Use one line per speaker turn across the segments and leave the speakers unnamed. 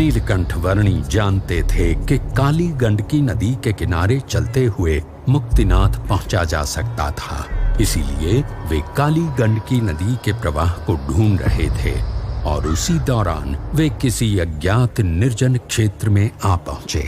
नीलकंठ वर्णी जानते थे कि काली गंडकी नदी के किनारे चलते हुए मुक्तिनाथ पहुंचा जा सकता था। इसीलिए वे काली गंडकी नदी के प्रवाह को ढूंढ रहे थे और उसी दौरान वे किसी अज्ञात निर्जन क्षेत्र में आ पहुंचे।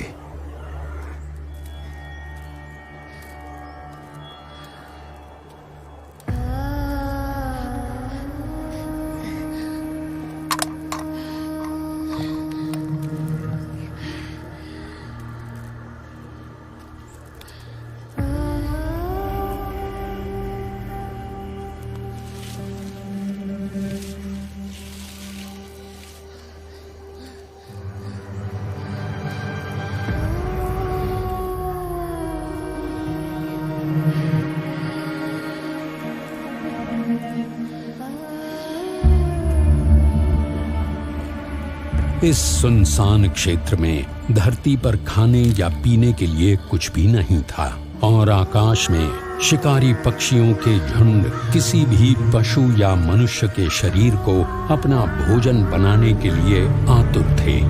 इस सुनसान क्षेत्र में धरती पर खाने या पीने के लिए कुछ भी नहीं था और आकाश में शिकारी पक्षियों के झुंड किसी भी पशु या मनुष्य के शरीर को अपना भोजन बनाने के लिए आतुर थे।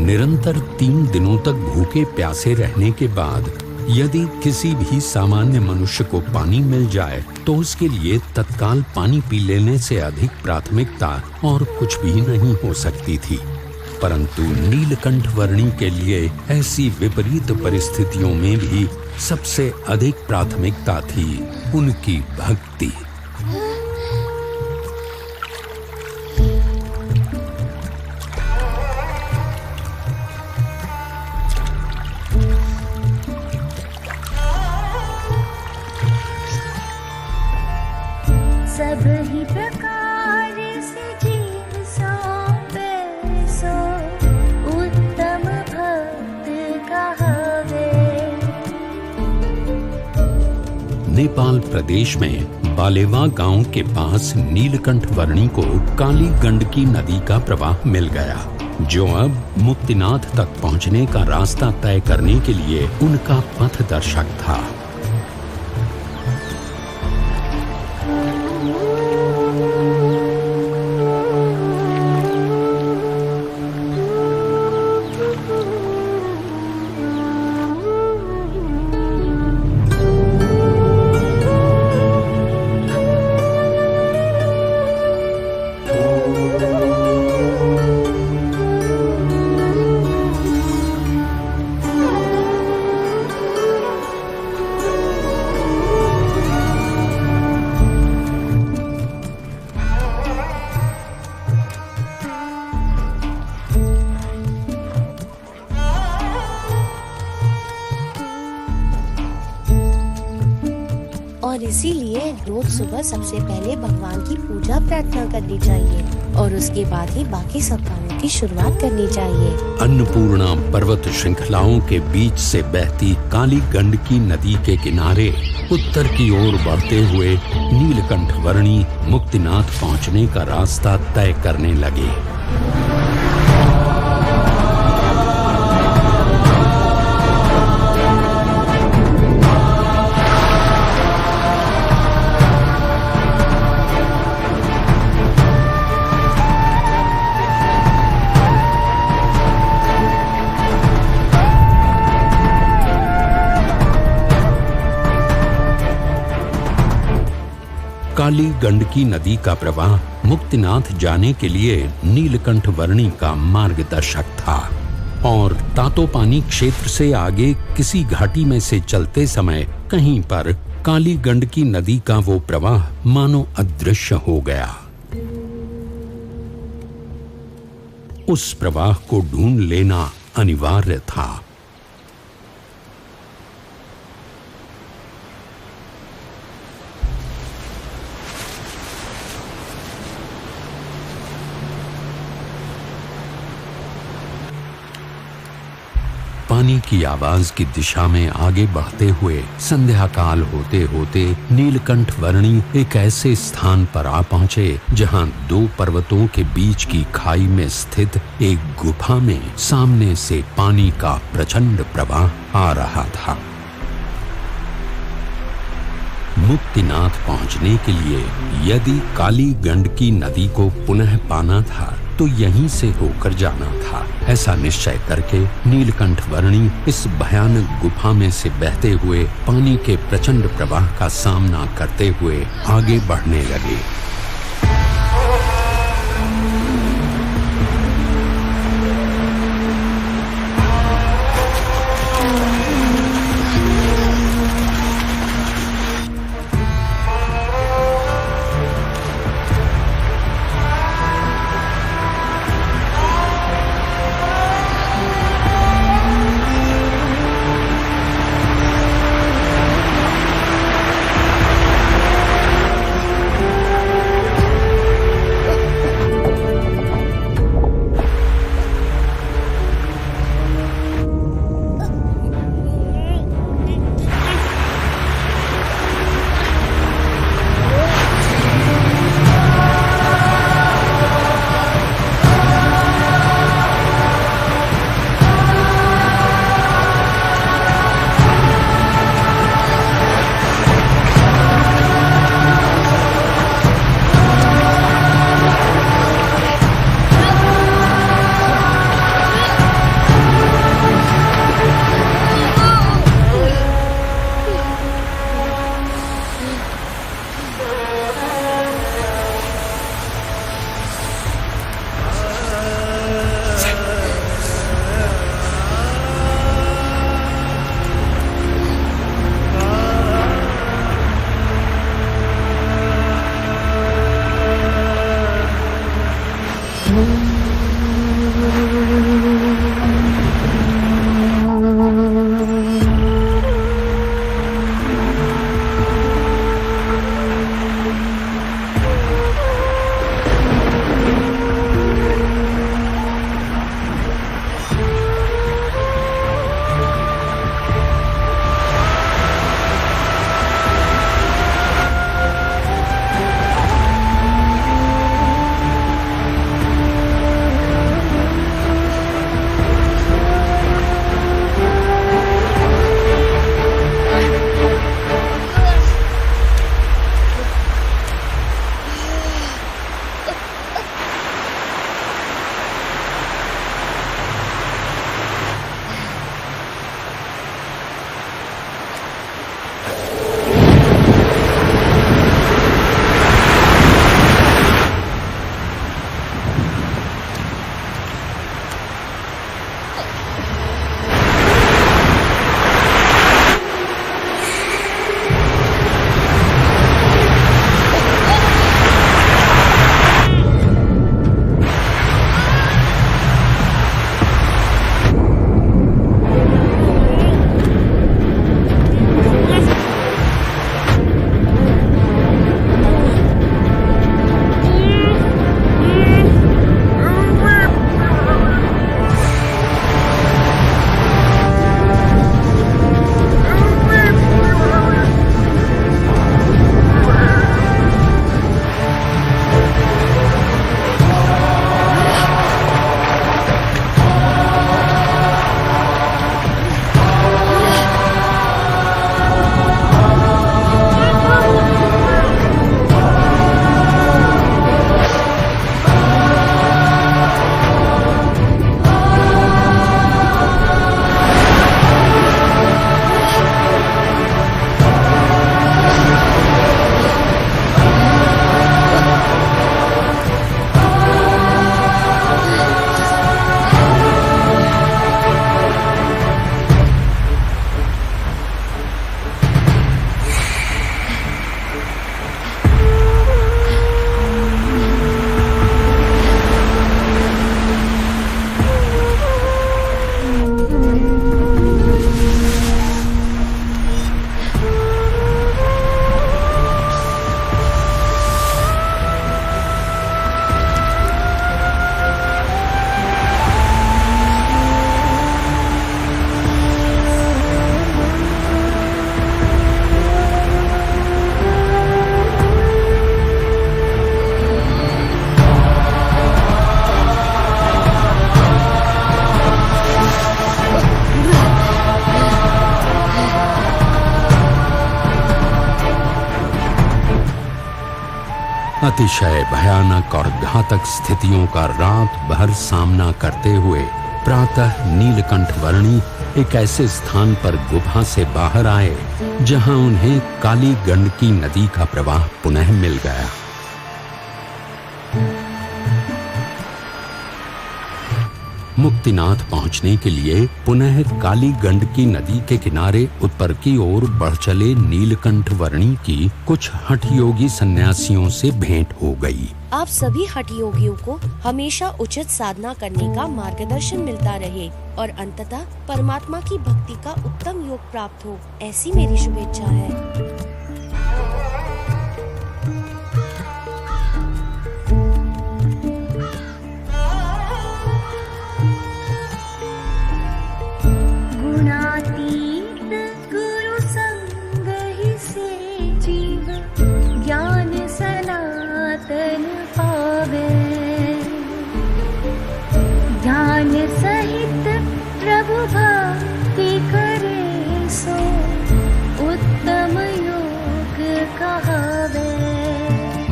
निरंतर 3 दिनों तक भूखे प्यासे रहने के बाद यदि किसी भी सामान्य मनुष्य को पानी मिल जाए तो उसके लिए तत्काल पानी पी लेने से अधिक प्राथमिकता और कुछ भी नहीं हो सकती थी। परंतु नीलकंठ वर्णी के लिए ऐसी विपरीत परिस्थितियों में भी सबसे अधिक प्राथमिकता थी उनकी भक्ति।
सब ही प्रकार से जीव सौंपे सो उत्तम भक्त कहवे।
नेपाल प्रदेश में बालेवा गांव के पास नीलकंठ वर्णी को काली गंडकी नदी का प्रवाह मिल गया, जो अब मुक्तिनाथ तक पहुंचने का रास्ता तय करने के लिए उनका पथ दर्शक था।
और इसीलिए रोज सुबह सबसे पहले भगवान की पूजा प्रार्थना करनी चाहिए और उसके बाद ही बाकी सब कामों की शुरुआत करनी चाहिए।
अन्नपूर्णा पर्वत श्रृंखलाओं के बीच से बहती काली गंडकी नदी के किनारे उत्तर की ओर बढ़ते हुए नीलकंठ वर्णी मुक्तिनाथ पहुंचने का रास्ता तय करने लगे। काली गंडकी नदी का प्रवाह मुक्तिनाथ जाने के लिए नीलकंठ वर्णी का मार्गदर्शक था और तातोपानी क्षेत्र से आगे किसी घाटी में से चलते समय कहीं पर काली गंडकी नदी का वो प्रवाह मानो अदृश्य हो गया। उस प्रवाह को ढूंढ लेना अनिवार्य था। पानी की आवाज की दिशा में आगे बढ़ते हुए संध्या काल होते होते नीलकंठ वर्णी एक ऐसे स्थान पर आ पहुंचे जहां दो पर्वतों के बीच की खाई में स्थित एक गुफा में सामने से पानी का प्रचंड प्रवाह आ रहा था। मुक्तिनाथ पहुंचने के लिए यदि काली गंडकी नदी को पुनः पाना था तो यहीं से होकर जाना था। ऐसा निश्चय करके नीलकंठ वर्णी इस भयानक गुफा में से बहते हुए पानी के प्रचंड प्रवाह का सामना करते हुए आगे बढ़ने लगे। अतिशय भयानक और घातक स्थितियों का रात भर सामना करते हुए प्रातः नीलकंठ वर्णी एक ऐसे स्थान पर गुफा से बाहर आए जहां उन्हें काली गंडकी नदी का प्रवाह पुनः मिल गया। मुक्तिनाथ पहुंचने के लिए पुनः काली गंडकी नदी के किनारे उत्तर की ओर बढ़ चले नीलकंठ वर्णी की कुछ हठ योगी सन्यासियों से भेंट हो गई।
आप सभी हठ योगियों को हमेशा उचित साधना करने का मार्गदर्शन मिलता रहे और अंततः परमात्मा की भक्ति का उत्तम योग प्राप्त हो, ऐसी मेरी शुभेच्छा है।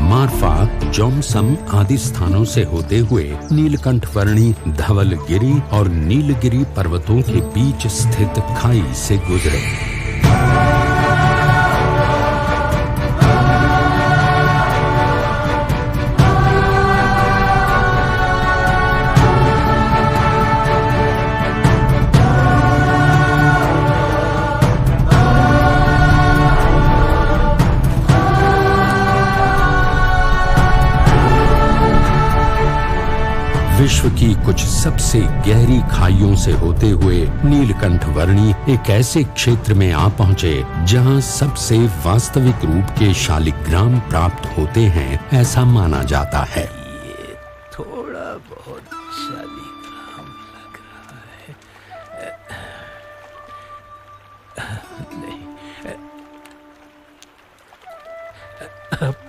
मारफा, जोमसम आदि स्थानों से होते हुए नीलकंठ वर्णी धवलगिरी और नीलगिरी पर्वतों के बीच स्थित खाई से गुजरे। विश्व की कुछ सबसे गहरी खाइयों से होते हुए नीलकंठ वर्णी एक ऐसे क्षेत्र में आ पहुंचे जहां सबसे वास्तविक रूप के शालिग्राम प्राप्त होते हैं, ऐसा माना जाता है।
ये थोड़ा बहुत शालिग्राम लग रहा है। नहीं,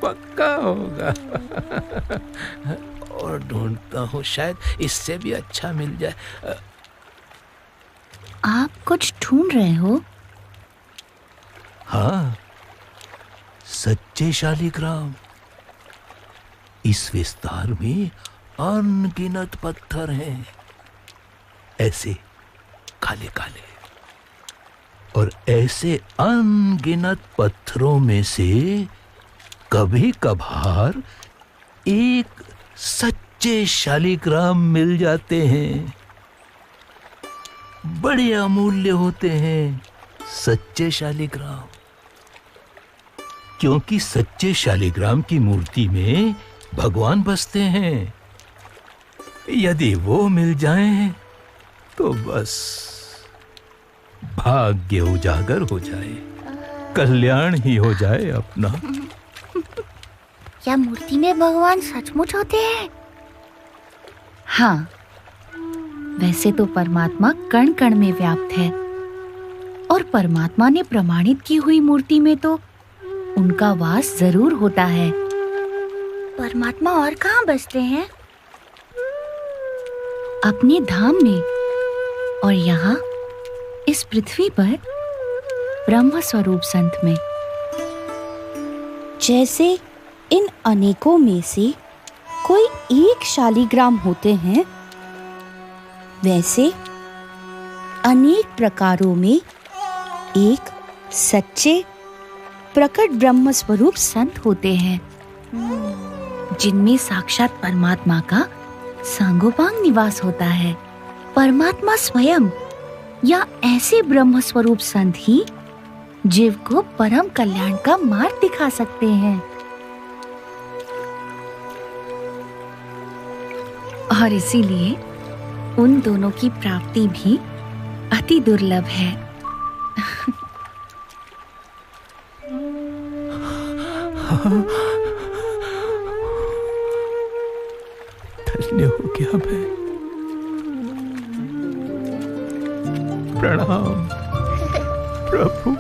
पक्का होगा। और ढूंढता हूँ, शायद इससे भी अच्छा मिल जाए।
आप कुछ ढूंढ रहे हो?
हाँ, सच्चे शालिग्राम। इस विस्तार में अनगिनत पत्थर हैं, ऐसे काले काले। और ऐसे अनगिनत पत्थरों में से कभी कभार एक सच्चे शालिग्राम मिल जाते हैं। बड़े अमूल्य होते हैं सच्चे शालिग्राम, क्योंकि सच्चे शालिग्राम की मूर्ति में भगवान बसते हैं। यदि वो मिल जाएं तो बस भाग्य उजागर हो जाए, कल्याण ही हो जाए अपना।
क्या मूर्ति में भगवान सचमुच होते हैं? हाँ, वैसे तो परमात्मा कण कण में व्याप्त है और परमात्मा ने प्रमाणित की हुई मूर्ति में तो उनका वास जरूर होता है। परमात्मा और कहाँ बसते हैं? अपने धाम में, और यहाँ इस पृथ्वी पर ब्रह्म स्वरूप संत में।
जैसे इन अनेकों में से कोई एक शालिग्राम होते हैं, वैसे अनेक प्रकारों में एक सच्चे प्रकट ब्रह्म स्वरूप संत होते हैं,
जिनमें साक्षात परमात्मा का सांगोपांग निवास होता है। परमात्मा स्वयं या ऐसे ब्रह्म स्वरूप संत ही जीव को परम कल्याण का मार्ग दिखा सकते हैं। और इसीलिए उन दोनों की प्राप्ति भी अति दुर्लभ है।
धन्य हो गया मैं। प्रणाम प्रभु।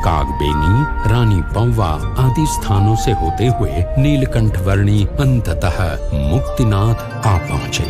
कागबेनी, रानी पौवा आदि स्थानों से होते हुए नीलकंठ वर्णी अंततः मुक्तिनाथ आ पहुंचे।